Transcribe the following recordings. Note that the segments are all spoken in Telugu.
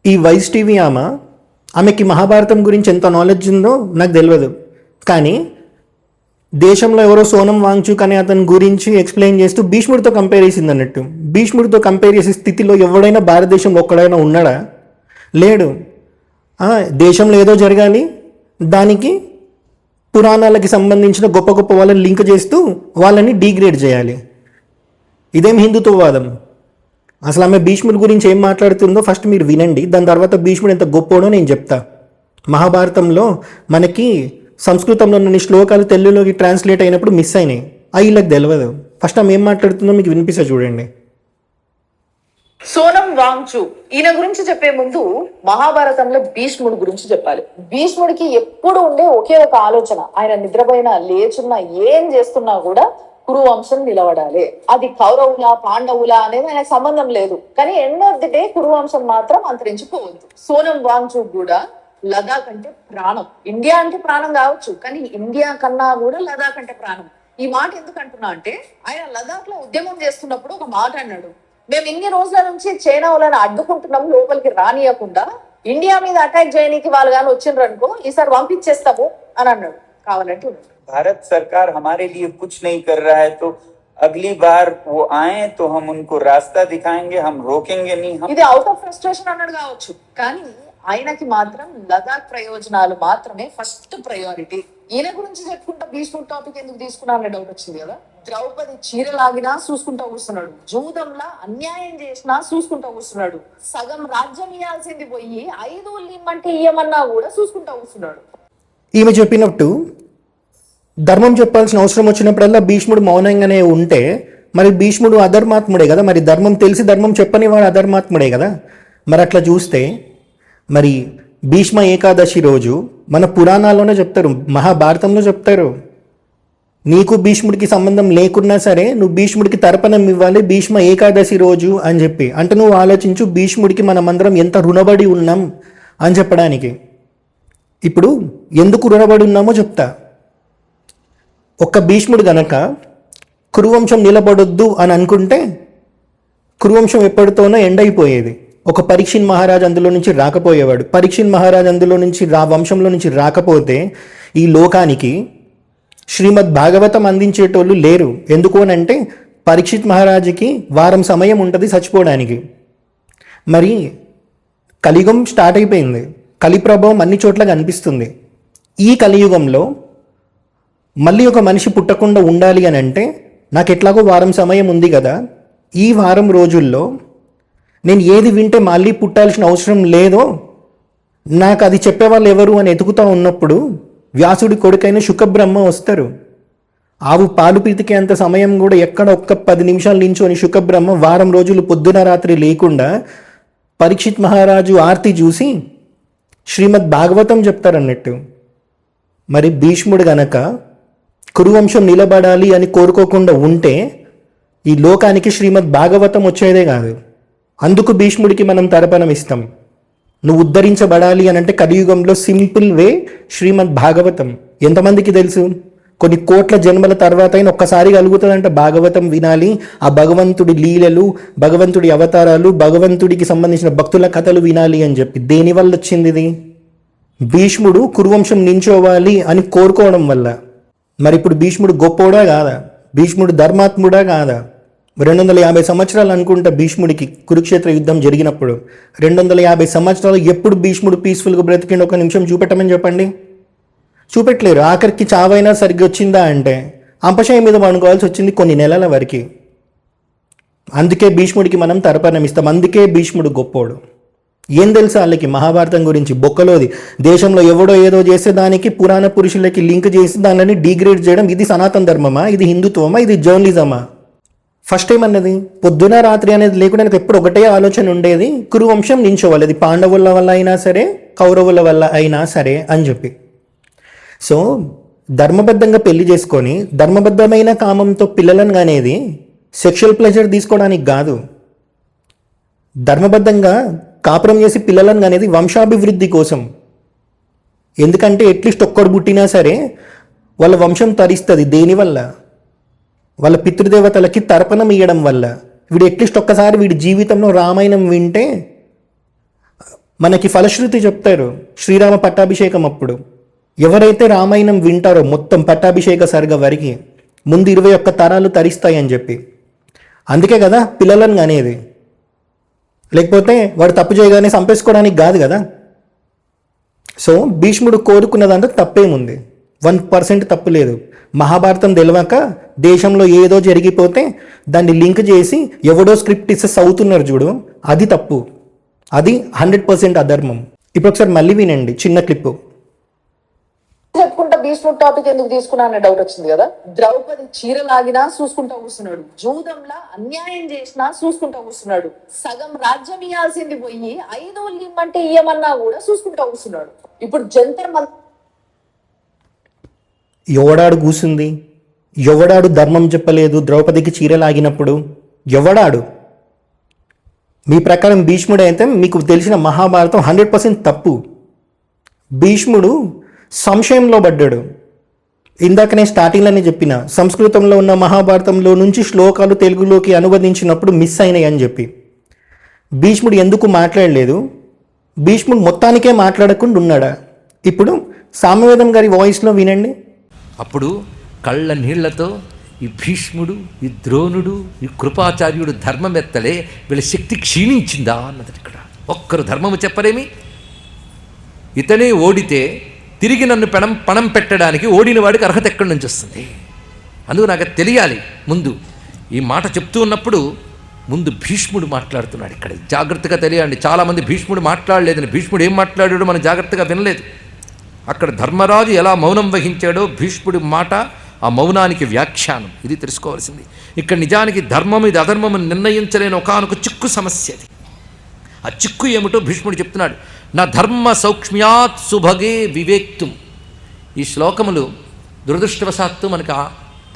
ఈ వైస్ టీవీ ఆమెకి మహాభారతం గురించి ఎంత నాలెడ్జ్ ఉందో నాకు తెలియదు. కానీ దేశంలో ఎవరో సోనం వాంగ్చుక్ అనే అతని గురించి ఎక్స్ప్లెయిన్ చేస్తూ భీష్ముడితో కంపేర్ చేసింది అన్నట్టు. భీష్ముడితో కంపేర్ చేసే స్థితిలో ఎవడైనా భారతదేశంలో ఒక్కడైనా ఉన్నాడా? లేడు. దేశంలో ఏదో జరగాలి, దానికి పురాణాలకి సంబంధించిన గొప్ప గొప్ప వాళ్ళని లింక్ చేస్తూ వాళ్ళని డీగ్రేడ్ చేయాలి. ఇదేం హిందుత్వవాదం? అసలు ఆమె భీష్ముడి గురించి ఏం మాట్లాడుతుందో ఫస్ట్ మీరు వినండి. దాని తర్వాత భీష్ముడు ఎంత గొప్పోడో నేను చెప్తా. మహాభారతంలో మనకి సంస్కృతంలో ఉన్న శ్లోకాలు తెలుగులోకి ట్రాన్స్లేట్ అయినప్పుడు మిస్ అయినాయి. వీళ్ళకి తెలియదు. ఫస్ట్ ఆమె ఏం మాట్లాడుతుందో మీకు వినిపిస్తా చూడండి. సోనం వాంగ్చు ఈయన గురించి చెప్పే ముందు మహాభారతంలో భీష్ముడి గురించి చెప్పాలి. భీష్ముడికి ఎప్పుడు ఉండే ఒకే ఒక ఆలోచన, ఆయన నిద్రపోయినా లేచున్నా ఏం చేస్తున్నా కూడా కురువంశం నిలబడాలి. అది కౌరవుల పాండవుల అనేది ఆయనకు సంబంధం లేదు. కానీ ఎండ్ ఆఫ్ ది డే కురువంశం మాత్రం అంతరించిపోవద్దు. సోనం వాంగ్చు కూడా లదాఖ్ అంటే ప్రాణం. ఇండియా అంటే ప్రాణం కావచ్చు, కానీ ఇండియా కన్నా కూడా లదాఖ్ అంటే ప్రాణం. ఈ మాట ఎందుకు అంటున్నా అంటే, ఆయన లదాఖ్ లో ఉద్యమం చేస్తున్నప్పుడు ఒక మాట అన్నాడు, మేము ఇన్ని రోజుల నుంచి చైనా వాళ్ళని అడ్డుకుంటున్నాం, లోపలికి రానియకుండా ఇండియా మీద అటాక్ చేయడానికి వాళ్ళు కానీ వచ్చిండ్రు అనుకో ఈసారి పంపించేస్తాము అని అన్నాడు. కావాలంటే भारत सरकार हमारे लिए कुछ नहीं कर रहा है, तो अगली बार वो आए तो हम उनको रास्ता दिखाएंगे, हम रोकेंगे नहीं. ఇది అవుట్ ఆఫ్ ఫ్రస్ట్రేషన్ అన్నాడు కావచ్చు, కానీ ఆయనకి మాత్రం లదాఖ్ ప్రయోజనాలు మాత్రమే ఫస్ట్ ప్రయారిటీ. ఈయన గురించి చెప్పుకుంటా భీష్ముడు టాపిక్ ఎందుకు తీసుకున్నా అనే డౌట్ వచ్చింది కదా. ద్రౌపది చీరలాగినా చూసుకుంటా కూర్చున్నాడు, జూదంలా అన్యాయం చేసినా చూసుకుంటా కూర్చున్నాడు, సగం రాజ్యం ఇవ్వాల్సింది పోయి 5 ఇమ్మంటే ఇయ్యమన్నా కూడా చూసుకుంటా కూర్చున్నాడు. ఈమె చెప్పినట్టు ధర్మం చెప్పాల్సిన అవసరం వచ్చినప్పుడల్లా భీష్ముడు మౌనంగానే ఉంటే మరి భీష్ముడు అధర్మాత్ముడే కదా. మరి ధర్మం తెలిసి ధర్మం చెప్పని వాడు అధర్మాత్ముడే కదా. మరి అట్లా చూస్తే మరి భీష్మ ఏకాదశి రోజు మన పురాణాల్లోనే చెప్తారు, మహాభారతంలో చెప్తారు, నీకు భీష్ముడికి సంబంధం లేకున్నా సరే నువ్వు భీష్ముడికి తర్పణం ఇవ్వాలి భీష్మ ఏకాదశి రోజు అని చెప్పి. అంటే నువ్వు ఆలోచించు, భీష్ముడికి మనమందరం ఎంత రుణబడి ఉన్నాం అని చెప్పడానికి. ఇప్పుడు ఎందుకు రుణబడి ఉన్నామో చెప్తా. ఒక్క భీష్ముడు గనక కురువంశం నిలబడొద్దు అని అనుకుంటే కురువంశం ఎప్పటితోనో ఎండ్ అయిపోయేది. ఒక పరీక్షిన్ మహారాజ్ అందులో నుంచి రాకపోయేవాడు. పరీక్షిన్ మహారాజ్ అందులో నుంచి వంశంలో నుంచి రాకపోతే ఈ లోకానికి శ్రీమద్ భాగవతం అందించేటోళ్ళు లేరు. ఎందుకు అని అంటే పరీక్షిత్ మహారాజుకి వారం సమయం ఉంటుంది చచ్చిపోవడానికి. మరి కలియుగం స్టార్ట్ అయిపోయింది, కలి ప్రభావం అన్ని చోట్ల కనిపిస్తుంది. ఈ కలియుగంలో మళ్ళీ ఒక మనిషి పుట్టకుండా ఉండాలి అని అంటే నాకు ఎట్లాగో వారం సమయం ఉంది కదా, ఈ వారం రోజుల్లో నేను ఏది వింటే మళ్ళీ పుట్టాల్సిన అవసరం లేదో నాకు అది చెప్పేవాళ్ళు ఎవరు అని ఎతుకుతూ ఉన్నప్పుడు వ్యాసుడి కొడుకైన శుకబ్రహ్మ వస్తారు. ఆవు పాలు పితికే అంత సమయం కూడా ఎక్కడ ఒక్క 10 నిమిషాలు నించోని శుకబ్రహ్మ వారం రోజులు పొద్దున రాత్రి లేకుండా పరీక్షిత్ మహారాజు ఆర్తి చూసి శ్రీమద్ భాగవతం చెప్తారన్నట్టు. మరి భీష్ముడు గనక కురువంశం నిలబడాలి అని కోరుకోకుండా ఉంటే ఈ లోకానికి శ్రీమద్ భాగవతం వచ్చేదే కాదు. అందుకు భీష్ముడికి మనం తర్పణం ఇస్తాం. నువ్వు ఉద్ధరించబడాలి అని అంటే కలియుగంలో సింపుల్ వే శ్రీమద్ భాగవతం. ఎంతమందికి తెలుసు? కొన్ని కోట్ల జన్మల తర్వాత అయినా ఒక్కసారి కలుగుతుందంటే భాగవతం వినాలి, ఆ భగవంతుడి లీలలు, భగవంతుడి అవతారాలు, భగవంతుడికి సంబంధించిన భక్తుల కథలు వినాలి అని చెప్పి. దేనివల్ల వచ్చింది ఇది? భీష్ముడు కురువంశం నించోవాలి అని కోరుకోవడం వల్ల. మరి ఇప్పుడు భీష్ముడు గొప్పోడా కాదా? భీష్ముడు ధర్మాత్ముడా కాదా? 250 సంవత్సరాలు అనుకుంటా భీష్ముడికి కురుక్షేత్ర యుద్ధం జరిగినప్పుడు. 250 సంవత్సరాలు ఎప్పుడు భీష్ముడు పీస్ఫుల్గా బ్రతికిండి? ఒక నిమిషం చూపెట్టమని చెప్పండి. చూపెట్టలేరు. ఆఖరికి చావైనా సరిగ్గా వచ్చిందా అంటే అంపశయం మీద పడుకోవాల్సి వచ్చింది కొన్ని నెలల వరకు. అందుకే భీష్ముడికి మనం తర్పణం ఇస్తాం. అందుకే భీష్ముడు గొప్పోడు. ఏం తెలుసా వాళ్ళకి మహాభారతం గురించి? బొక్కలోది. దేశంలో ఎవడో ఏదో చేసే దానికి పురాణ పురుషులకి లింక్ చేసి దానిని డీగ్రేడ్ చేయడం, ఇది సనాతన ధర్మమా? ఇది హిందుత్వమా? ఇది జర్నలిజమా? ఫస్ట్ టైం అన్నది పొద్దున రాత్రి అనేది లేకుండా నాకు ఎప్పుడు ఒకటే ఆలోచన ఉండేది, కురువంశం నించోవాలి, అది పాండవుల వల్ల అయినా సరే కౌరవుల వల్ల అయినా సరే అని చెప్పి. సో ధర్మబద్ధంగా పెళ్లి చేసుకొని ధర్మబద్ధమైన కామంతో పిల్లలను అనేది సెక్షువల్ ప్లెజర్ తీసుకోవడానికి కాదు. ధర్మబద్ధంగా కాపురం చేసి పిల్లలను అనేది వంశాభివృద్ధి కోసం. ఎందుకంటే అట్లీస్ట్ ఒక్కడు పుట్టినా సరే వాళ్ళ వంశం తరిస్తుంది. దేనివల్ల? వాళ్ళ పితృదేవతలకి తర్పణం ఇవ్వడం వల్ల. వీడు అట్లీస్ట్ ఒక్కసారి వీడి జీవితంలో రామాయణం వింటే మనకి ఫలశ్రుతి చెప్తారు శ్రీరామ పట్టాభిషేకం అప్పుడు. ఎవరైతే రామాయణం వింటారో మొత్తం పట్టాభిషేక సర్గ వరకు ముందు 21 తరాలు తరిస్తాయని చెప్పి. అందుకే కదా పిల్లలను అనేది, లేకపోతే వాడు తప్పు చేయగానే చంపేసుకోవడానికి కాదు కదా. సో భీష్ముడు కోరుకున్నదంతా తప్పేముంది, 1% తప్పు లేదు. మహాభారతం తెలియక దేశంలో ఏదో జరిగిపోతే దాన్ని లింక్ చేసి ఎవడో స్క్రిప్ట్ ఇస్తే చదువుతున్నారు చూడు, అది తప్పు, అది 100% అధర్మం. ఇప్పుడు ఒకసారి మళ్ళీ వినండి చిన్న క్లిప్పు. చెప్పుకుంటా భీష్ముడు టాపిక్ ఎందుకు తీసుకున్నా అనే డౌట్ వచ్చింది కదా. ద్రౌపది చీర లాగినా చూసుకుంటా కూర్చున్నాడు, జూదంలా అన్యాయం చేసినా చూసుకుంటా కూర్చున్నాడు, సగం రాజ్యం ఇవ్వాల్సింది పోయి 5 ఇమ్మంటే ఇయ్యమన్నా కూడా చూసుకుంటా కూర్చున్నాడు. ఇప్పుడు జంతర్ ఎవడాడు కూసింది, ఎవడాడు ధర్మం చెప్పలేదు ద్రౌపదికి చీర లాగినప్పుడు, ఎవడాడు? మీ ప్రకారం భీష్ముడు అయితే మీకు తెలిసిన మహాభారతం 100% తప్పు. భీష్ముడు సంశయంలో పడ్డాడు. ఇందాక నేను స్టార్టింగ్లోనే చెప్పిన సంస్కృతంలో ఉన్న మహాభారతంలో నుంచి శ్లోకాలు తెలుగులోకి అనువదించినప్పుడు మిస్ అయినాయి అని చెప్పి. భీష్ముడు ఎందుకు మాట్లాడలేదు? భీష్ముడు మొత్తానికే మాట్లాడకుండా ఉన్నాడా? ఇప్పుడు సామవేదం గారి వాయిస్లో వినండి. అప్పుడు కళ్ళ నీళ్లతో ఈ భీష్ముడు, ఈ ద్రోణుడు, ఈ కృపాచార్యుడు ధర్మమెత్తలే, వీళ్ళ శక్తి క్షీణించిందా అన్నది. ఇక్కడ ఒక్కరు ధర్మము చెప్పరేమి. ఇతనే ఓడితే తిరిగి నన్ను పణం పెట్టడానికి ఓడిన వాడికి అర్హత ఎక్కడి నుంచి వస్తుంది? అందుకు నాకు తెలియాలి. ముందు ఈ మాట చెప్తూ ఉన్నప్పుడు ముందు భీష్ముడు మాట్లాడుతున్నాడు. ఇక్కడ జాగ్రత్తగా తెలియాలి. చాలామంది భీష్ముడు మాట్లాడలేదని, భీష్ముడు ఏం మాట్లాడాడో మనం జాగ్రత్తగా వినలేదు. అక్కడ ధర్మరాజు ఎలా మౌనం వహించాడో భీష్ముడి మాట ఆ మౌనానికి వ్యాఖ్యానం, ఇది తెలుసుకోవాల్సింది. ఇక్కడ నిజానికి ధర్మం ఇది అధర్మం నిర్ణయించలేని ఒకానొక చిక్కు సమస్య అది. ఆ చిక్కు ఏమిటో భీష్ముడు చెప్తున్నాడు. నా ధర్మ సౌక్ష్మ్యాత్ సుభగే వివేక్తుం. ఈ శ్లోకములు దురదృష్టవశాత్తు మనకు ఆ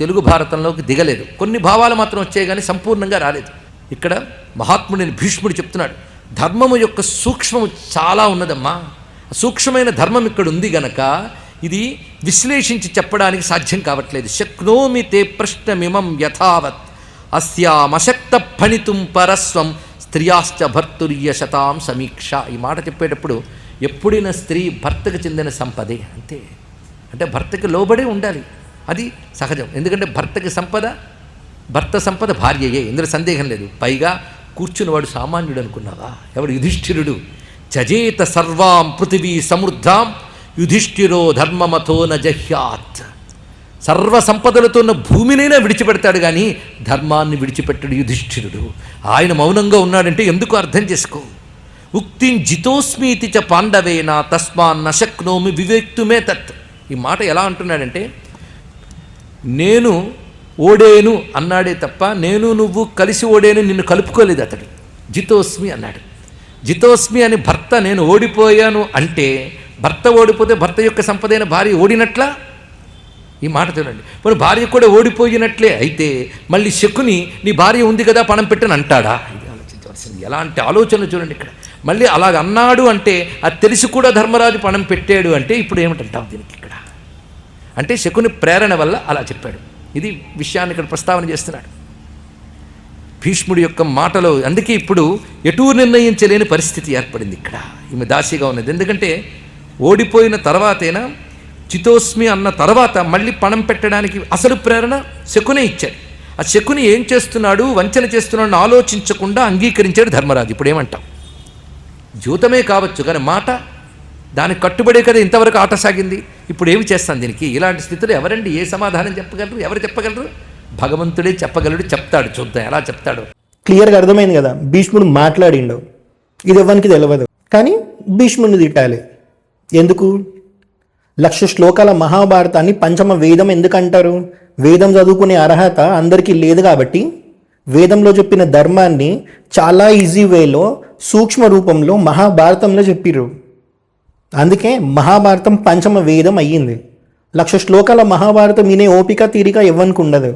తెలుగు భారతంలోకి దిగలేదు. కొన్ని భావాలు మాత్రం వచ్చాయి కానీ సంపూర్ణంగా రాలేదు. ఇక్కడ మహాత్ముడిని భీష్ముడు చెప్తున్నాడు, ధర్మము యొక్క సూక్ష్మము చాలా ఉన్నదమ్మా. సూక్ష్మమైన ధర్మం ఇక్కడ ఉంది గనక ఇది విశ్లేషించి చెప్పడానికి సాధ్యం కావట్లేదు. శక్నోమి తే ప్రశ్నమిమం యథావత్ అస్యామశక్త ఫణితుం పరస్వం స్త్రియాశ్చ భర్తుర్యశతాం సమీక్ష. ఈ మాట చెప్పేటప్పుడు ఎప్పుడైనా స్త్రీ భర్తకు చెందిన సంపదే అంతే. అంటే భర్తకి లోబడి ఉండాలి, అది సహజం. ఎందుకంటే భర్త సంపద భార్యయే, ఇందులో సందేహం లేదు. పైగా కూర్చున్నవాడు సామాన్యుడు అనుకున్నావా? ఎవడు? యుధిష్ఠిరుడు. చజేత సర్వాం పృథివీ సమృద్ధాం యుధిష్ఠిరో ధర్మమథో నజహ్యాత్. సర్వ సంపదలతో ఉన్న భూమినైనా విడిచిపెడతాడు కానీ ధర్మాన్ని విడిచిపెట్టాడు యుధిష్ఠిరుడు. ఆయన మౌనంగా ఉన్నాడంటే ఎందుకు అర్థం చేసుకో. ఉక్తిం జితోస్మీతి చ పాండవేనా తస్మాన్ నశక్నోమి వివేక్తుమే తత్. ఈ మాట ఎలా అంటున్నాడంటే, నేను ఓడేను అన్నాడే తప్ప నేను నువ్వు కలిసి ఓడేను నిన్ను కలుపుకోలేదు అతడు. జితోస్మి అన్నాడు. జితోస్మి అని భర్త నేను ఓడిపోయాను అంటే భర్త ఓడిపోతే భర్త యొక్క సంపదైన భార్య ఓడినట్లా? ఈ మాట చూడండి. మరి భార్య కూడా ఓడిపోయినట్లే అయితే మళ్ళీ శకుని నీ భార్య ఉంది కదా పణం పెట్టని అంటాడా? ఇది ఆలోచించవలసింది. ఎలాంటి ఆలోచనలు చూడండి ఇక్కడ. మళ్ళీ అలాగ అన్నాడు అంటే అది తెలిసి కూడా ధర్మరాజు పణం పెట్టాడు అంటే ఇప్పుడు ఏమిటంటావు దీనికి? ఇక్కడ అంటే శకుని ప్రేరణ వల్ల అలా చెప్పాడు. ఇది విషయాన్ని ఇక్కడ ప్రస్తావన చేస్తున్నాడు భీష్ముడి యొక్క మాటలో. అందుకే ఇప్పుడు ఎటూ నిర్ణయించలేని పరిస్థితి ఏర్పడింది ఇక్కడ. ఈమె దాసిగా ఉన్నది. ఎందుకంటే ఓడిపోయిన తర్వాతైనా చితోస్మి అన్న తర్వాత మళ్ళీ పణం పెట్టడానికి అసలు ప్రేరణ శకునే ఇచ్చాడు. ఆ శకుని ఏం చేస్తున్నాడు, వంచన చేస్తున్నాడు ఆలోచించకుండా అంగీకరించాడు ధర్మరాజు. ఇప్పుడు ఏమంటాం? జూతమే కావచ్చు కానీ మాట దానికి కట్టుబడే కదా ఇంతవరకు ఆట సాగింది. ఇప్పుడు ఏమి చేస్తాను దీనికి? ఇలాంటి స్థితిలో ఎవరండి ఏ సమాధానం చెప్పగలరు? ఎవరు చెప్పగలరు? భగవంతుడే చెప్పగలడు. చెప్తాడు, చూద్దాం ఎలా చెప్తాడు. క్లియర్గా అర్థమైంది కదా. భీష్ముడు మాట్లాడిండు, ఇది ఎవరికి తెలియదు కానీ భీష్ముడిని తిట్టాలి. ఎందుకు? 1,00,000 శ్లోకాల మహాభారతాన్ని పంచమ వేదం ఎందుకంటారు? వేదం చదువుకునే అర్హత అందరికీ లేదు కాబట్టి వేదంలో చెప్పిన ధర్మాన్ని చాలా ఈజీ వేలో సూక్ష్మ రూపంలో మహాభారతంలో చెప్పిర్రు. అందుకే మహాభారతం పంచమ వేదం అయ్యింది. 1,00,000 శ్లోకాల మహాభారతం వినే ఓపిక తీరిక ఎవ్వనికి ఉండదు.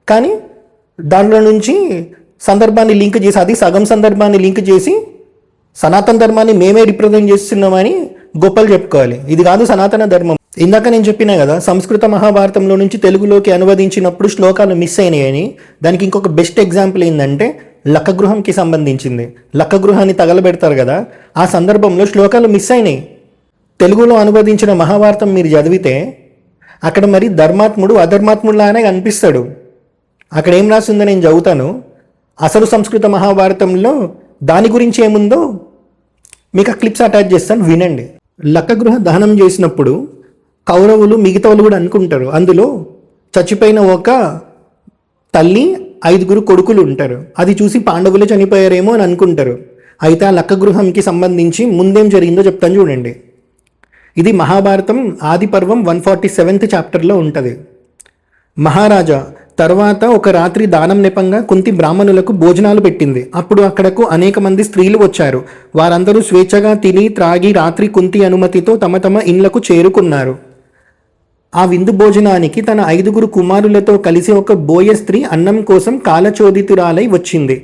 కానీ దాంట్లో నుంచి సందర్భాన్ని లింక్ చేసి, అది సగం సందర్భాన్ని లింక్ చేసి సనాతన ధర్మాన్ని మేమే రిప్రజెంట్ చేస్తున్నామని గొప్పలు చెప్పుకోవాలి. ఇది కాదు సనాతన ధర్మం. ఇందాక నేను చెప్పినా కదా, సంస్కృత మహాభారతంలో నుంచి తెలుగులోకి అనువదించినప్పుడు శ్లోకాలు మిస్ అయినాయని. దానికి ఇంకొక బెస్ట్ ఎగ్జాంపుల్ ఏంటంటే లక్కగృహంకి సంబంధించింది. లక్కగృహాన్ని తగలబెడతారు కదా, ఆ సందర్భంలో శ్లోకాలు మిస్ అయినాయి. తెలుగులో అనువదించిన మహాభారతం మీరు చదివితే అక్కడ మరి ధర్మాత్ముడు అధర్మాత్ముడులానే కనిపిస్తాడు. అక్కడ ఏం రాసిందో నేను చదువుతాను. అసలు సంస్కృత మహాభారతంలో దాని గురించి ఏముందో మీకు ఆ క్లిప్స్ అటాచ్ చేస్తాను, వినండి. లక్కగృహ దహనం చేసినప్పుడు కౌరవులు మిగతా వాళ్ళు కూడా అనుకుంటారు అందులో చచ్చిపోయిన ఒక తల్లి 5 కొడుకులు ఉంటారు. అది చూసి పాండవులే చనిపోయారేమో అని అనుకుంటారు. అయితే ఆ లక్కగృహంకి సంబంధించి ముందేం జరిగిందో చెప్తాను చూడండి. ఇది మహాభారతం ఆది పర్వం 147th చాప్టర్లో ఉంటుంది. మహారాజా తర్వాత ఒక రాత్రి దానం నెపంగా కుంతి బ్రాహ్మణులకు భోజనాలు పెట్టింది. అప్పుడు అక్కడకు అనేక మంది స్త్రీలు వచ్చారు. వారందరూ స్వేచ్ఛగా తిని త్రాగి రాత్రి కుంతి అనుమతితో తమ తమ ఇండ్లకు చేరుకున్నారు. ఆ విందు భోజనానికి తన 5 కుమారులతో కలిసి ఒక బోయ స్త్రీ అన్నం కోసం కాలచోదితురాలై వచ్చింది.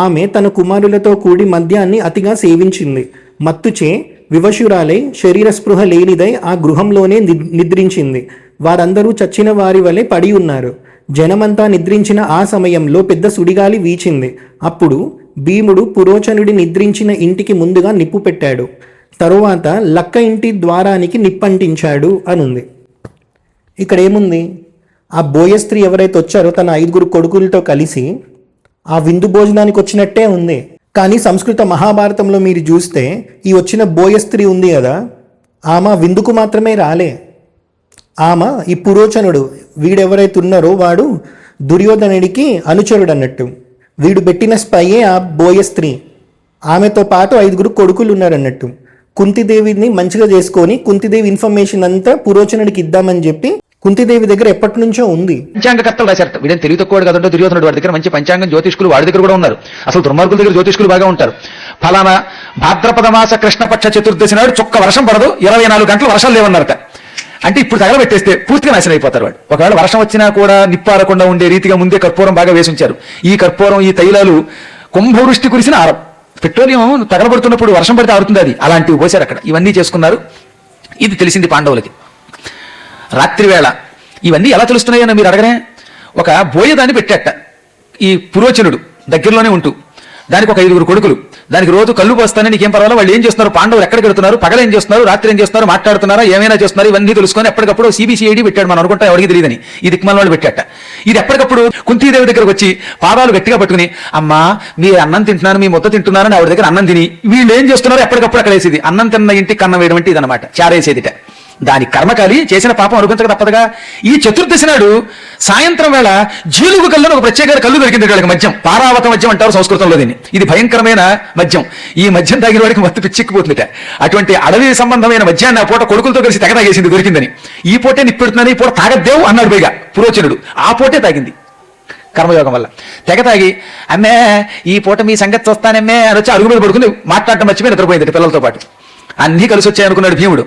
ఆమె తన కుమారులతో కూడి మద్యాన్ని అతిగా సేవించింది. మత్తుచే వివశురాలై శరీర స్పృహ లేనిదై ఆ గృహంలోనే నిద్రించింది. వారందరూ చచ్చిన వారి వలె పడి ఉన్నారు. జనమంతా నిద్రించిన ఆ సమయంలో పెద్ద సుడిగాలి వీచింది. అప్పుడు భీముడు పురోచనుడి నిద్రించిన ఇంటికి ముందుగా నిప్పు పెట్టాడు. తరువాత లక్క ఇంటి ద్వారానికి నిప్పంటించాడు అనుంది. ఇక్కడ ఏముంది? ఆ బోయ స్త్రీ ఎవరైతే వచ్చారో తన 5 కొడుకులతో కలిసి ఆ విందు భోజనానికి వచ్చినట్టే ఉంది. కానీ సంస్కృత మహాభారతంలో మీరు చూస్తే ఈ వచ్చిన బోయ స్త్రీ ఉంది కదా, ఆమె విందుకు మాత్రమే రాలే. ఆమె ఈ పురోచనుడు వీడెవరైతే ఉన్నారో వాడు దుర్యోధనుడికి అనుచరుడు అన్నట్టు. వీడు పెట్టిన స్పైయే ఆ బోయ స్త్రీ. ఆమెతో పాటు 5 కొడుకులు ఉన్నారన్నట్టు. కుంతిదేవిని మంచిగా చేసుకొని కుంతిదేవి ఇన్ఫర్మేషన్ అంతా పురోచనుడికి ఇద్దామని చెప్పి కుంతిదేవి దగ్గర ఎప్పటి నుంచో ఉంది. పంచాంగకర్తలు రాశారట. వీడని తెలివి తక్కువ కదంటే దుర్యోధనుడు వాడి దగ్గర మంచి పంచాంగం జ్యోతిష్కులు వాడి దగ్గర కూడా ఉన్నారు. అసలు దుర్మార్గుల దగ్గర జ్యోతిష్కులు బాగా ఉంటారు. ఫలానా భాద్రపద మాస కృష్ణపక్ష చతుర్దశి నాడు చొక్క వర్షం పడదు, 24 గంటలు వర్షాలు లేవన్నారట. అంటే ఇప్పుడు తగలబెట్టేస్తే పూర్తిగా నాశనం అయిపోతారు వాడు. ఒకవేళ వర్షం వచ్చినా కూడా నిప్పారకుండా ఉండే రీతిగా ముందే కర్పూరం బాగా వేసి ఉంచారు. ఈ కర్పూరం ఈ తైలాలు కుంభవృష్టి కురిసిన ఆరం. పెట్రోలియం తగలబడుతున్నప్పుడు వర్షం పడితే ఆరుతుంది, అది అలాంటివి పోసారు అక్కడ. ఇవన్నీ చేసుకున్నారు. ఇది తెలిసింది పాండవులకి. రాత్రి వేళ ఇవన్నీ ఎలా తెలుస్తున్నాయని మీరు అడగనే, ఒక బోయదాన్ని పెట్టాట ఈ పురోచనుడు దగ్గరలోనే ఉంటూ. దానికి ఒక 5 కొడుకులు. దానికి రోజు కళ్ళు పోస్తానే నీకేం పర్వాలేదు, వాళ్ళు ఏం చేస్తున్నారు, పాండవులు ఎక్కడికి వెళ్తున్నారు, పగలు ఏం చేస్తున్నారు, రాత్రి ఏం చేస్తున్నారు, మాట్లాడుతున్నారా, ఏమైనా చేస్తున్నారు, ఇవన్నీ తెలుసుకొని ఎప్పటికప్పుడు సిబిసిఐడి పెట్టాడు. మనం అనుకుంటా ఎవరికి తెలియదని. ఈ దిక్మాల వాళ్ళు పెట్టాట. ఇది ఎప్పటికప్పుడు కుంతీదేవి దగ్గరకు వచ్చి పాదాలు గట్టిగా పట్టుకుని, అమ్మా మీ అన్నం తింటున్నాను, మీ ముద్ద తింటున్నారని ఆవిడ దగ్గర అన్నం తిని వీళ్ళు ఏం చేస్తున్నారు ఎప్పటికప్పుడు అక్కడ వేసేది. అన్నం తిన్న ఇంటికి కన్నం వేయడం అంటే ఇదనమాట, చారేసేదిట. దాని కర్మకాలి చేసిన పాపం అనుభవించక తప్పదుగా. ఈ చతుర్దశి నాడు సాయంత్రం వేళ జీలుగు కళ్ళు ఒక ప్రత్యేకమైన కళ్ళు దొరికింది వాళ్ళకి. మద్యం, పారావత మద్యం అంటారు సంస్కృతంలో దీన్ని. ఇది భయంకరమైన మద్యం. ఈ మద్యం తాగిన వాడికి మత్తు పిచ్చిక్కిపోతుందిట. అటువంటి అడవి సంబంధమైన మద్యాన్ని ఆ పూట కొడుకులతో కలిసి తెగ తాగేసింది, దొరికిందని. ఈ పూటే నిప్పెడుతున్నాను, ఈ పూట తాగద్దేవు అన్నాడు పైగా పురోచనుడు. ఆ పూటే తాగింది కర్మయోగం వల్ల. తెగ తాగి అమ్మే ఈ పూట మీ సంగతి చూస్తానమ్మే అని వచ్చి అడుగు మీద పడుకుంది. మాట్లాడటం మర్చిపోయి నిద్రపోయింది పిల్లలతో పాటు. అన్నీ కలిసి వచ్చాయనుకున్నాడు భీముడు.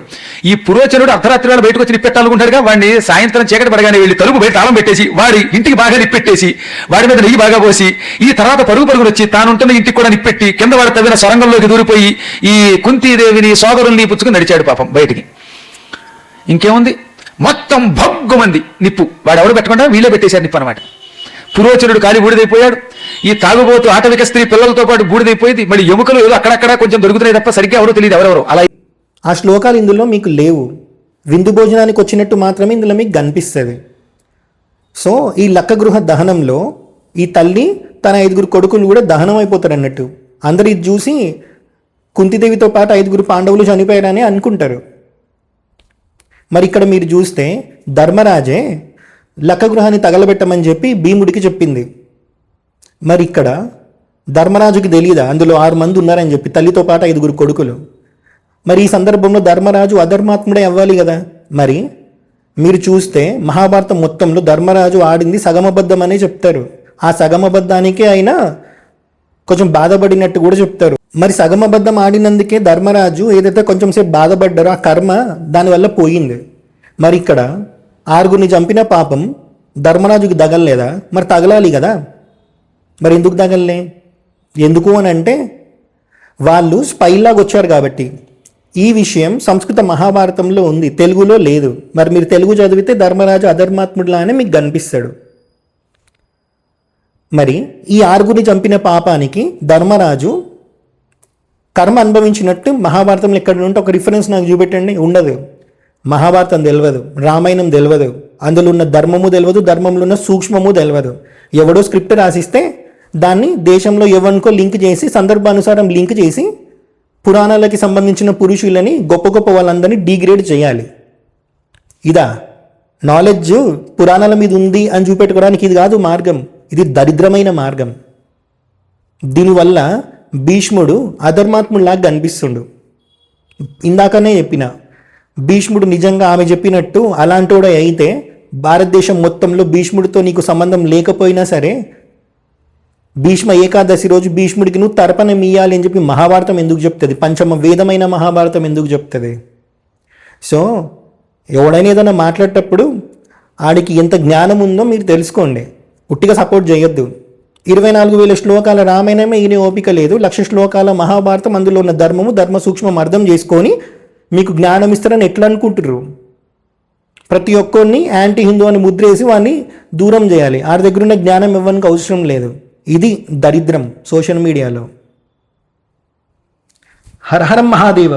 ఈ పురోచనుడు అర్ధరాత్రి వేళ బయటకు వచ్చి నిప్పెట్టాలనుకుంటాడుగా. వాడిని సాయంత్రం చీకటి పడగానే వెళ్ళి తలుపు బయట తాళం పెట్టేసి వాడి ఇంటికి బాగా నిప్పెట్టేసి వాడి మీద నెయ్యి బాగా పోసి ఈ తర్వాత పరుగులు వచ్చి తానుంటున్న ఇంటికి కూడా నిప్పెట్టి కింద వాడి తవ్విన సొరంగంలోకి దూరిపోయి ఈ కుంతీదేవిని సోదరుల్ని పుచ్చుకుని నడిచాడు పాపం బయటికి. ఇంకేముంది, మొత్తం భగ్గుమంది నిప్పు. వాడు ఎవడు పెట్టకుండా వీళ్ళే పెట్టేశారు నిప్పు అనమాట. పురోచనుడు కాలి బూడిదైపోయాడు. ఈ తాగుబోతు ఆటవిక స్త్రీ పిల్లలతో పాటు బూడిదైపోయింది. మళ్ళీ ఎముకలు ఏదో అక్కడక్కడ కొంచెం దొరుకుతున్నాయి తప్ప సరిగ్గా ఎవరో తెలియదు ఎవరెవరో. అలా ఆ శ్లోకాలు ఇందులో మీకు లేవు. విందు భోజనానికి వచ్చినట్టు మాత్రమే ఇందులో మీకు కనిపిస్తుంది. సో ఈ లక్కగృహ దహనంలో ఈ తల్లి తన 5 కొడుకులు కూడా దహనం అయిపోతారు అన్నట్టు. అందరు ఇది చూసి కుంతిదేవితో పాటు 5 పాండవులు చనిపోయారని అనుకుంటారు. మరి ఇక్కడ మీరు చూస్తే ధర్మరాజే లక్కగృహాన్ని తగలబెట్టమని చెప్పి భీముడికి చెప్పింది. మరి ఇక్కడ ధర్మరాజుకి తెలియదా అందులో 6 మంది ఉన్నారని చెప్పి, తల్లితో పాటు 5 కొడుకులు. మరి ఈ సందర్భంలో ధర్మరాజు అధర్మాత్ముడే అవ్వాలి కదా. మరి మీరు చూస్తే మహాభారతం మొత్తంలో ధర్మరాజు ఆడింది సగమబద్ధం అనే చెప్తారు. ఆ సగమబద్ధానికే ఆయన కొంచెం బాధపడినట్టు కూడా చెప్తారు. మరి సగమబద్ధం ఆడినందుకే ధర్మరాజు ఏదైతే కొంచెం సేపు బాధపడ్డారో ఆ కర్మ దానివల్ల పోయింది. మరి ఇక్కడ 6 చంపిన పాపం ధర్మరాజుకి తగలలేదా? మరి తగలాలి కదా. మరి ఎందుకు తగలలే? ఎందుకు అని అంటే వాళ్ళు స్పైలాగా వచ్చారు కాబట్టి. ఈ విషయం సంస్కృత మహాభారతంలో ఉంది, తెలుగులో లేదు. మరి మీరు తెలుగు చదివితే ధర్మరాజు అధర్మాత్ముడులానే మీకు కనిపిస్తాడు. మరి ఈ 6 చంపిన పాపానికి ధర్మరాజు కర్మ అనుభవించినట్టు మహాభారతంలో ఎక్కడ ఉంటే ఒక రిఫరెన్స్ నాకు చూపెట్టండి. ఉండదు. మహాభారతం తెలియదు, రామాయణం తెలియదు, అందులో ఉన్న ధర్మము తెలియదు, ధర్మంలో ఉన్న సూక్ష్మము తెలియదు. ఎవడో స్క్రిప్ట్ రాసిస్తే దాన్ని దేశంలో ఎవరికో లింక్ చేసి సందర్భానుసారం లింక్ చేసి పురాణాలకి సంబంధించిన పురుషులని గొప్ప గొప్ప వాళ్ళందరినీ డిగ్రేడ్ చేయాలి. ఇదా నాలెడ్జ్ పురాణాల మీద ఉంది అని చూపెట్టుకోవడానికి ఇది కాదు మార్గం. ఇది దరిద్రమైన మార్గం. దీనివల్ల భీష్ముడు అధర్మాత్ముడిలాగా కనిపిస్తుండు. ఇందాకనే చెప్పిన భీష్ముడు నిజంగా ఆమె చెప్పినట్టు అలాంటోడే అయితే భారతదేశం మొత్తంలో భీష్ముడితో నీకు సంబంధం లేకపోయినా సరే భీష్మ ఏకాదశి రోజు భీష్ముడికి నువ్వు తర్పణం ఇయ్యాలి అని చెప్పి మహాభారతం ఎందుకు చెప్తుంది? పంచమ వేదమైన మహాభారతం ఎందుకు చెప్తుంది? సో ఎవడైనా ఏదైనా మాట్లాడేటప్పుడు ఆడికి ఎంత జ్ఞానం ఉందో మీరు తెలుసుకోండి. ఉట్టిగా సపోర్ట్ చేయొద్దు. 24,000 శ్లోకాల రామాయణమే ఈయన ఓపిక లేదు. 1,00,000 శ్లోకాల మహాభారతం, అందులో ఉన్న ధర్మము ధర్మ సూక్ష్మం అర్థం చేసుకొని మీకు జ్ఞానం ఇస్తారని ఎట్లా అనుకుంటున్నారు? ప్రతి ఒక్కరిని యాంటీ హిందూ అని ముద్రేసి వాడిని దూరం చేయాలి. ఆడి దగ్గర ఉన్న జ్ఞానం ఇవ్వడానికి అవసరం లేదు. ఇది దరిద్రం సోషల్ మీడియాలో. హర హర మహాదేవ.